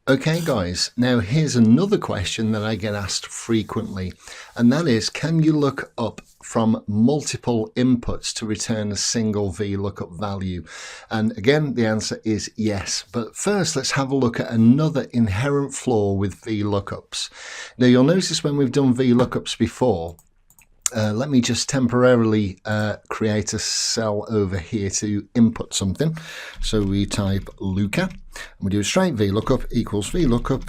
Okay guys, now here's another question that I get asked frequently, and that is, can you look up from multiple inputs to return a single VLOOKUP value? And again, the answer is yes. But first, let's have a look at another inherent flaw with VLOOKUPs. Now you'll notice when we've done VLOOKUPs before, let me just temporarily create a cell over here to input something. So we type Luca, and we do a straight VLOOKUP equals VLOOKUP,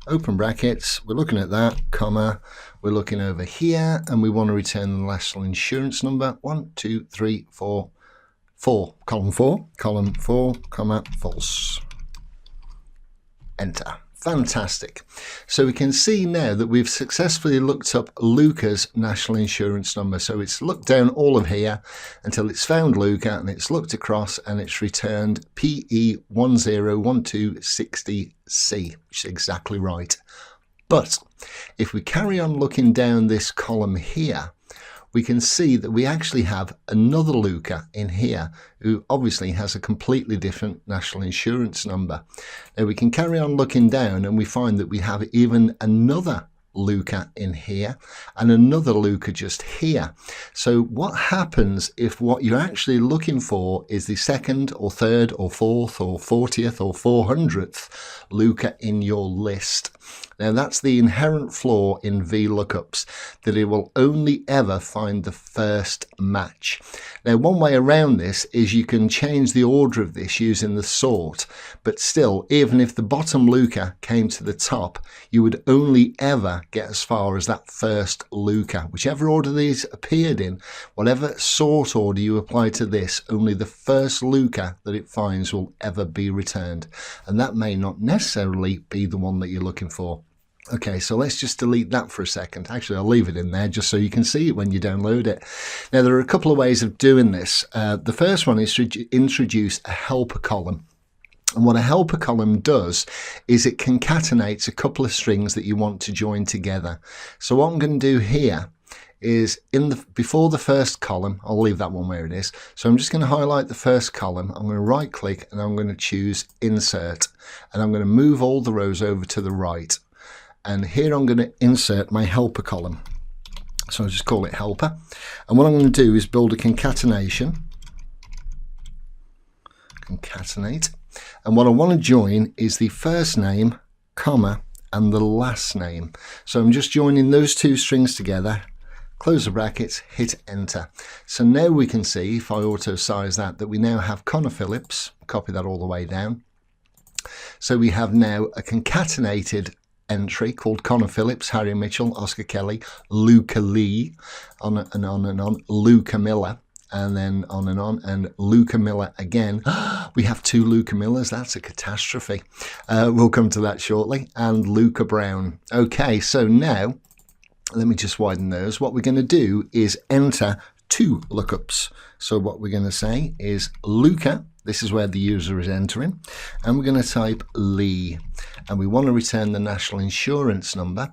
open brackets, we're looking at that, comma, we're looking over here, and we want to return the national insurance number, 1, 2, 3, 4, 4, column 4, comma, false. Enter. Fantastic. So we can see now that we've successfully looked up Luca's national insurance number. So it's looked down all of here until it's found Luca, and it's looked across and it's returned PE101260C, which is exactly right. But if we carry on looking down this column here, we can see that we actually have another Luca in here who obviously has a completely different national insurance number. Now we can carry on looking down and we find that we have even another Luca in here and another Luca just here. So what happens if what you're actually looking for is the second or third or fourth or 40th or 400th Luca in your list? Now that's the inherent flaw in VLOOKUPs, that it will only ever find the first match. Now one way around this is you can change the order of this using the sort, but still, even if the bottom Luca came to the top, you would only ever get as far as that first Luca. Whichever order these appeared in, whatever sort order you apply to this, only the first Luca that it finds will ever be returned, and that may not necessarily be the one that you're looking for. Okay, so let's just delete that for a second. Actually, I'll leave it in there just so you can see it when you download it. Now, there are a couple of ways of doing this. The first one is to introduce a helper column. And what a helper column does is it concatenates a couple of strings that you want to join together. So what I'm going to do here is before the first column, I'll leave that one where it is. So I'm just going to highlight the first column. I'm going to right click and I'm going to choose insert, and I'm going to move all the rows over to the right. And here I'm going to insert my helper column. So I'll just call it helper. And what I'm going to do is build a concatenate. And what I want to join is the first name, comma, and the last name. So I'm just joining those two strings together, close the brackets, hit enter. So now we can see, if I auto size that we now have Connor Phillips. Copy that all the way down. So we have now a concatenated entry called Connor Phillips, Harry Mitchell, Oscar Kelly, Luca Lee, on and on and on, Luca Miller, and then on, and Luca Miller again. We have two Luca Millers. That's a catastrophe. We'll come to that shortly. And Luca Brown. Okay, so now let me just widen those. What we're going to do is enter two lookups. So what we're going to say is Luca. This is where the user is entering, and we're going to type Lee, and we want to return the national insurance number.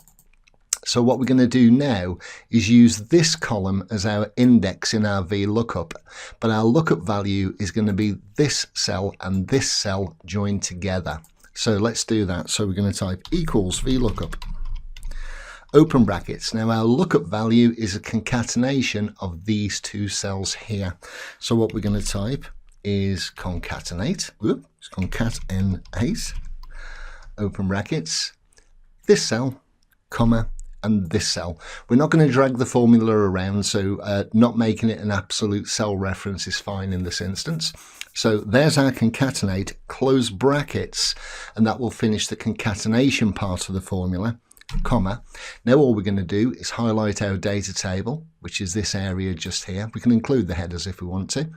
So what we're going to do now is use this column as our index in our VLOOKUP, but our lookup value is going to be this cell and this cell joined together. So let's do that. So we're going to type equals VLOOKUP, open brackets. Now our lookup value is a concatenation of these two cells here. So what we're going to type is concatenate, open brackets, this cell, comma, and this cell. We're not going to drag the formula around, so not making it an absolute cell reference is fine in this instance. So there's our concatenate, close brackets, and that will finish the concatenation part of the formula, comma. Now all we're going to do is highlight our data table, which is this area just here. We can include the headers if we want to.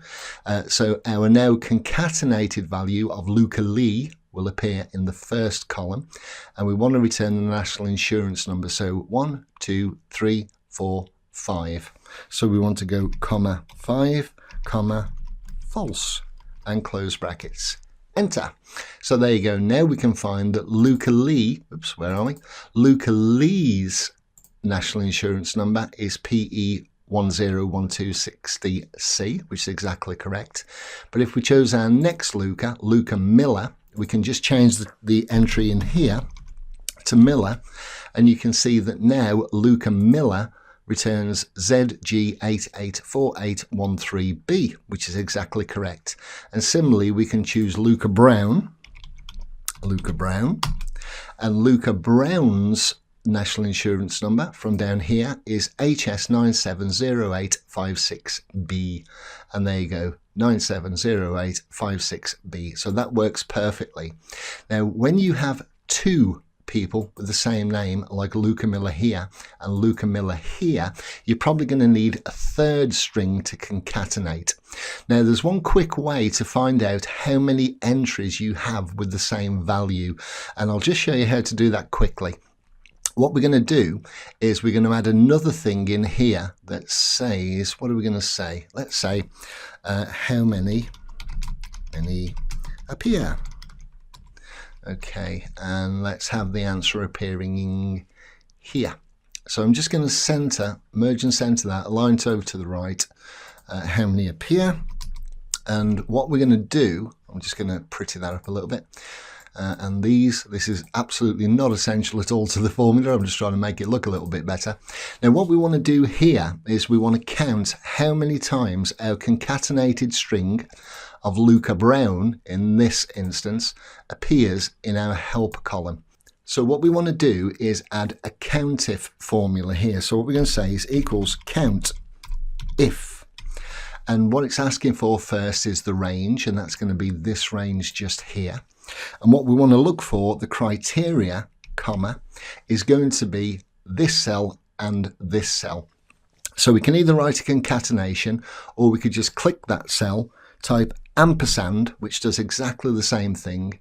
So our now concatenated value of Luca Lee will appear in the first column, and we want to return the national insurance number. So 1, 2, 3, 4, 5. So we want to go comma 5, comma false, and close brackets. Enter. So there you go. Now we can find that Luca Lee, oops, where are we? Luca Lee's national insurance number is PE101260C, which is exactly correct. But if we chose our next Luca, Luca Miller, we can just change the entry in here to Miller, and you can see that now Luca Miller returns ZG884813B, which is exactly correct. And similarly, we can choose Luca Brown, and Luca Brown's national insurance number from down here is HS970856B, and there you go, 970856B. So that works perfectly. Now, when you have two people with the same name, like Luca Miller here and Luca Miller here, you're probably going to need a third string to concatenate. Now, there's one quick way to find out how many entries you have with the same value, and I'll just show you how to do that quickly. What we're going to do is we're going to add another thing in here that says, what are we going to say? Let's say how many appear. Okay, and let's have the answer appearing here. So I'm just going to merge and center that, align it over to the right, how many appear. And what we're going to do, I'm just going to pretty that up a little bit. And this is absolutely not essential at all to the formula. I'm just trying to make it look a little bit better. Now, what we want to do here is we want to count how many times our concatenated string of Luca Brown, in this instance, appears in our help column. So what we want to do is add a COUNTIF formula here. So what we're going to say is equals count if. And what it's asking for first is the range, and that's going to be this range just here. And what we want to look for, the criteria, comma, is going to be this cell and this cell. So we can either write a concatenation, or we could just click that cell, type ampersand, which does exactly the same thing,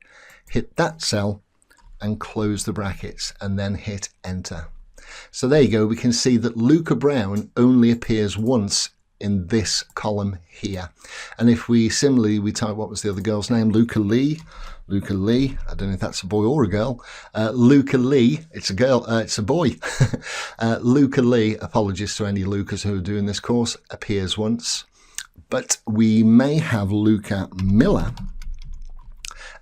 hit that cell and close the brackets, and then hit enter. So there you go, we can see that Luca Brown only appears once in this column here. And if we similarly, we type, what was the other girl's name? Luca Lee, I don't know if that's a boy or a girl. Luca Lee, it's a girl, it's a boy. Luca Lee, apologies to any Lucas who are doing this course, appears once. But we may have Luca Miller,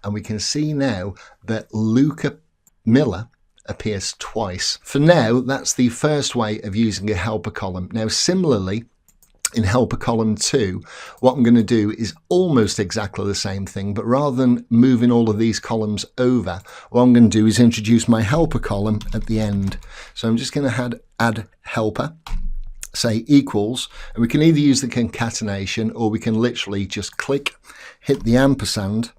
and we can see now that Luca Miller appears twice. For now, that's the first way of using a helper column. Now, similarly, in helper column 2, what I'm going to do is almost exactly the same thing, but rather than moving all of these columns over, what I'm going to do is introduce my helper column at the end. So I'm just going to add helper, say equals, and we can either use the concatenation, or we can literally just click, hit the ampersand,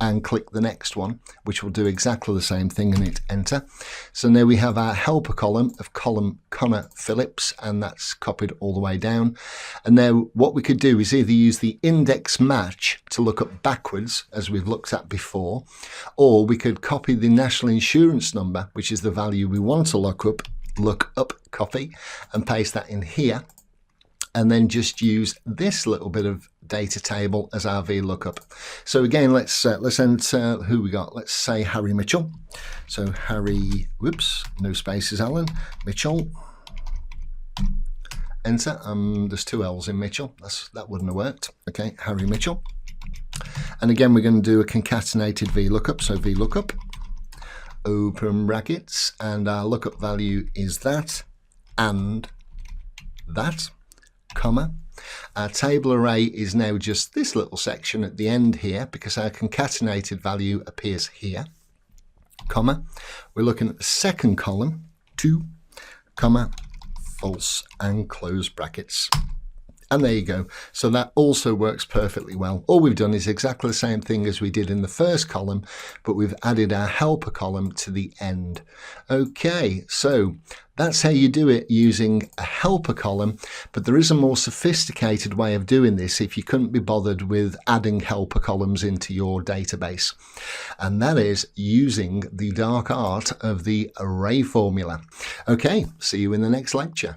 and click the next one, which will do exactly the same thing, and hit enter. So now we have our helper column of column Connor Phillips, and that's copied all the way down. And now what we could do is either use the index match to look up backwards, as we've looked at before, or we could copy the national insurance number, which is the value we want to look up, copy, and paste that in here, and then just use this little bit of data table as our VLOOKUP. So again, let's enter who we got. Let's say Harry Mitchell. So Harry, whoops, no spaces, Alan, Mitchell. Enter. There's 2 L's in Mitchell. That wouldn't have worked. Okay, Harry Mitchell. And again, we're going to do a concatenated VLOOKUP. So VLOOKUP, open brackets, and our lookup value is that and that, comma. Our table array is now just this little section at the end here, because our concatenated value appears here, comma. We're looking at the second column, 2, comma, false, and close brackets. And there you go. So that also works perfectly well. All we've done is exactly the same thing as we did in the first column, but we've added our helper column to the end. Okay, so that's how you do it using a helper column, but there is a more sophisticated way of doing this if you couldn't be bothered with adding helper columns into your database. And that is using the dark art of the array formula. Okay, see you in the next lecture.